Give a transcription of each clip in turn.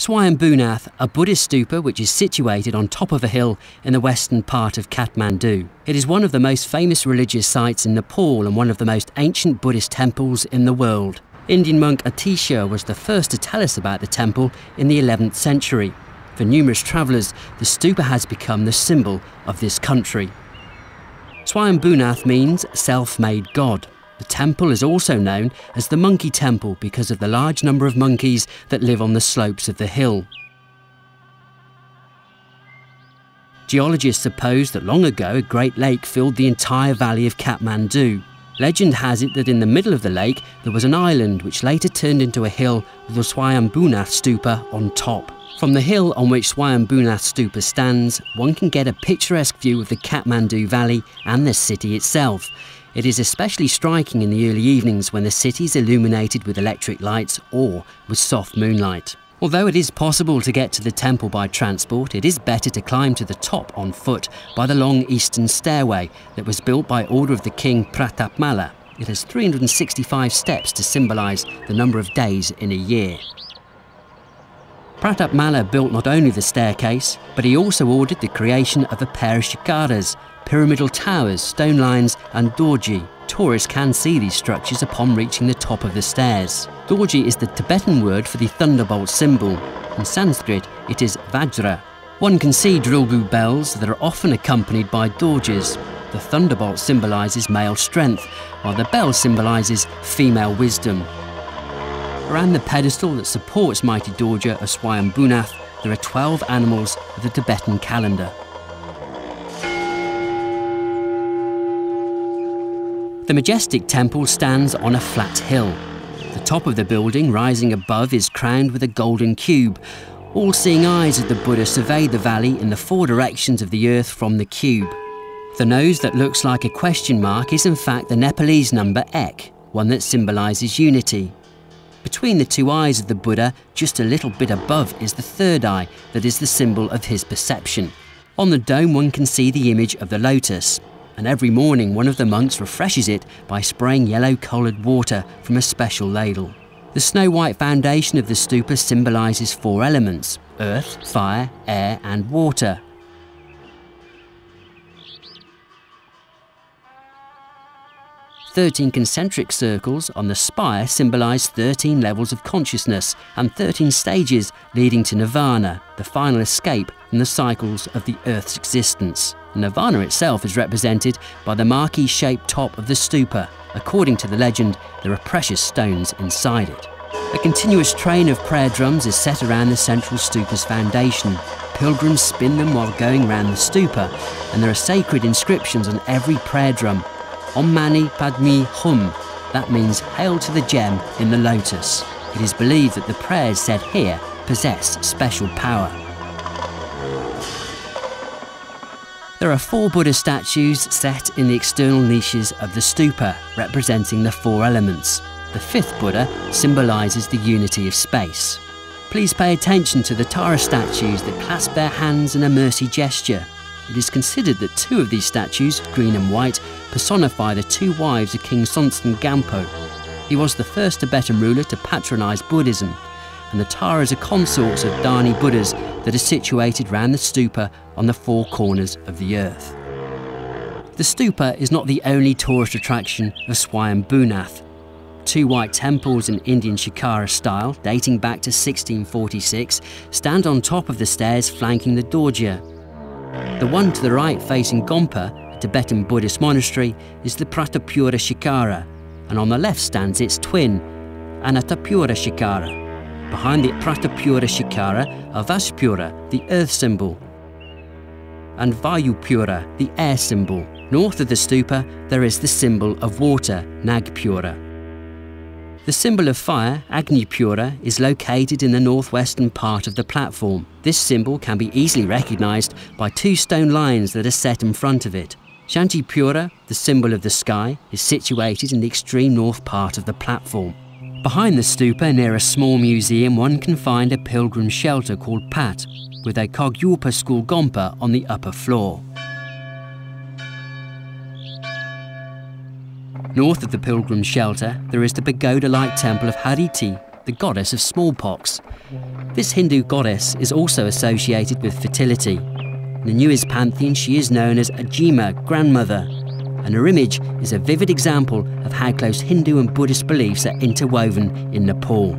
Swayambhunath, a Buddhist stupa which is situated on top of a hill in the western part of Kathmandu. It is one of the most famous religious sites in Nepal and one of the most ancient Buddhist temples in the world. Indian monk Atisha was the first to tell us about the temple in the 11th century. For numerous travellers, the stupa has become the symbol of this country. Swayambhunath means self-made god. The temple is also known as the monkey temple because of the large number of monkeys that live on the slopes of the hill. Geologists suppose that long ago a great lake filled the entire valley of Kathmandu. Legend has it that in the middle of the lake there was an island which later turned into a hill with the Swayambhunath Stupa on top. From the hill on which Swayambhunath Stupa stands, one can get a picturesque view of the Kathmandu Valley and the city itself. It is especially striking in the early evenings when the city is illuminated with electric lights or with soft moonlight. Although it is possible to get to the temple by transport, it is better to climb to the top on foot by the long eastern stairway that was built by order of the king Pratapmala. It has 365 steps to symbolise the number of days in a year. Pratapmala built not only the staircase, but he also ordered the creation of a pair of shikaras, pyramidal towers, stone lines and dorji. Tourists can see these structures upon reaching the top of the stairs. Dorji is the Tibetan word for the thunderbolt symbol. In Sanskrit, it is Vajra. One can see drilgu bells that are often accompanied by dorjis. The thunderbolt symbolises male strength, while the bell symbolises female wisdom. Around the pedestal that supports mighty dorja of Swayambhunath, there are 12 animals of the Tibetan calendar. The majestic temple stands on a flat hill. The top of the building, rising above, is crowned with a golden cube. All-seeing eyes of the Buddha survey the valley in the 4 directions of the earth from the cube. The nose that looks like a question mark is in fact the Nepalese number Ek, one that symbolises unity. Between the 2 eyes of the Buddha, just a little bit above, is the 3rd eye that is the symbol of his perception. On the dome one can see the image of the lotus, and every morning one of the monks refreshes it by spraying yellow-coloured water from a special ladle. The snow-white foundation of the stupa symbolises 4 elements: earth, fire, air and water. "13 concentric circles on the spire symbolise 13 levels of consciousness and 13 stages leading to nirvana, the final escape from the cycles of the Earth's existence. Nirvana itself is represented by the marquee-shaped top of the stupa. According to the legend, there are precious stones inside it. A continuous train of prayer drums is set around the central stupa's foundation. Pilgrims spin them while going round the stupa, and there are sacred inscriptions on every prayer drum. Om Mani Padme Hum, that means hail to the gem in the lotus. It is believed that the prayers said here possess special power. There are 4 Buddha statues set in the external niches of the stupa, representing the 4 elements. The 5th Buddha symbolises the unity of space. Please pay attention to the Tara statues that clasp their hands in a mercy gesture. It is considered that 2 of these statues, green and white, personify the 2 wives of King Sonstan Gampo. He was the first Tibetan ruler to patronise Buddhism, and the Taras are consorts of Dharni Buddhas that are situated round the stupa on the 4 corners of the earth. The stupa is not the only tourist attraction of Swayambhunath. 2 white temples in Indian Shikara style, dating back to 1646, stand on top of the stairs flanking the dorja. The one to the right facing Gompa, a Tibetan Buddhist monastery, is the Pratapura Shikara, and on the left stands its twin, Anatapura Shikara. Behind the Pratapura Shikara are Vaspura, the earth symbol, and Vayupura, the air symbol. North of the stupa there is the symbol of water, Nagpura. The symbol of fire, Agnipura, is located in the northwestern part of the platform. This symbol can be easily recognised by 2 stone lines that are set in front of it. Shantipura, the symbol of the sky, is situated in the extreme north part of the platform. Behind the stupa, near a small museum, one can find a pilgrim shelter called Pat, with a Kogyupa school Gompa on the upper floor. North of the pilgrim shelter, there is the pagoda-like temple of Hariti, the goddess of smallpox. This Hindu goddess is also associated with fertility. In the newest pantheon, she is known as Ajima, grandmother, and her image is a vivid example of how close Hindu and Buddhist beliefs are interwoven in Nepal.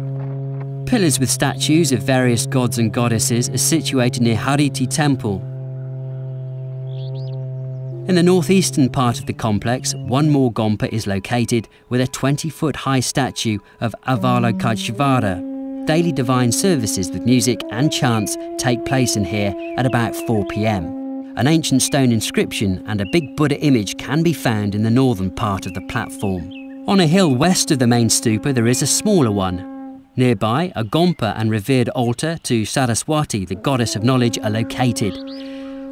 Pillars with statues of various gods and goddesses are situated near Hariti Temple. In the northeastern part of the complex, one more gompa is located with a 20-foot high statue of Avalokiteshvara. Daily divine services with music and chants take place in here at about 4 p.m. An ancient stone inscription and a big Buddha image can be found in the northern part of the platform. On a hill west of the main stupa there is a smaller one. Nearby, a gompa and revered altar to Saraswati, the goddess of knowledge, are located.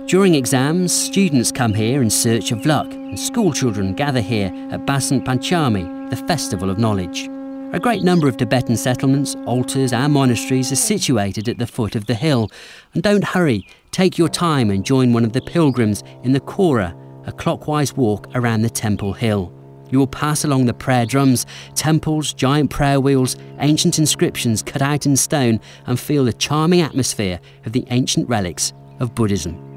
During exams, students come here in search of luck, and school children gather here at Basant Panchami, the festival of knowledge. A great number of Tibetan settlements, altars and monasteries are situated at the foot of the hill. And don't hurry, take your time and join one of the pilgrims in the Kora, a clockwise walk around the temple hill. You will pass along the prayer drums, temples, giant prayer wheels, ancient inscriptions cut out in stone, and feel the charming atmosphere of the ancient relics of Buddhism.